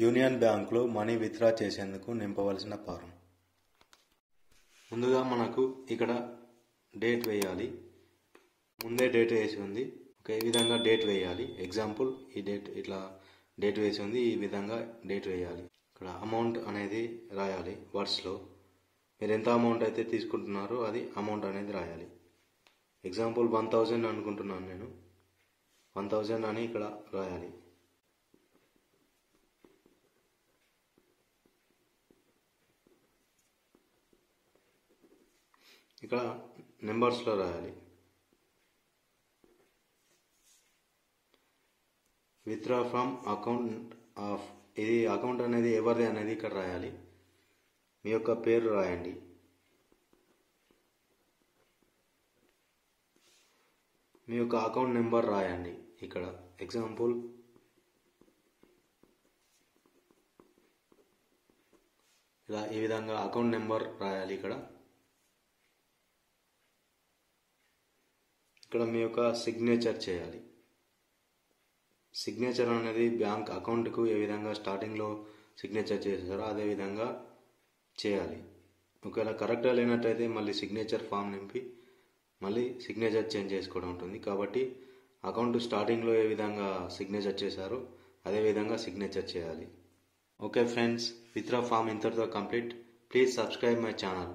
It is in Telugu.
యూనియన్ బ్యాంకులో మనీ విత్డ్రా చేసేందుకు నింపవలసిన ఫారం. ముందుగా మనకు ఇక్కడ డేట్ వేయాలి. ముందే డేట్ వేసి ఉంది. ఈ విధంగా డేట్ వేయాలి. ఎగ్జాంపుల్ ఈ డేట్ ఇట్లా డేట్ వేసి ఉంది. ఈ విధంగా డేట్ వేయాలి. ఇక్కడ అమౌంట్ అనేది రాయాలి. వర్డ్స్లో మీరు ఎంత అమౌంట్ అయితే తీసుకుంటున్నారో అది అమౌంట్ అనేది రాయాలి. ఎగ్జాంపుల్ 1000 అనుకుంటున్నాను నేను. 1000 అని ఇక్కడ రాయాలి. ఇక్కడ నెంబర్స్లో రాయాలి. విత్డ్రా ఫ్రమ్ అకౌంట్ ఆఫ్, ఇది అకౌంట్ అనేది ఎవరిది అనేది ఇక్కడ రాయాలి. మీ యొక్క పేరు రాయండి. మీ యొక్క అకౌంట్ నెంబర్ రాయండి. ఇక్కడ ఎగ్జాంపుల్ ఇలా ఈ విధంగా అకౌంట్ నెంబర్ రాయాలి. ఇక్కడ మీ యొక్క సిగ్నేచర్ చేయాలి. సిగ్నేచర్ అనేది బ్యాంక్ అకౌంట్కు ఏ విధంగా స్టార్టింగ్లో సిగ్నేచర్ చేశారో అదే విధంగా చేయాలి. ఒకవేళ కరెక్ట్గా లేనట్టయితే మళ్ళీ సిగ్నేచర్ ఫామ్ నింపి మళ్ళీ సిగ్నేచర్ చేంజ్ చేసుకోవడం ఉంటుంది. కాబట్టి అకౌంట్ స్టార్టింగ్లో ఏ విధంగా సిగ్నేచర్ చేశారో అదే విధంగా సిగ్నేచర్ చేయాలి. ఓకే ఫ్రెండ్స్, విత్డ్రా ఫామ్ ఇంతటితో complete. Please subscribe my channel.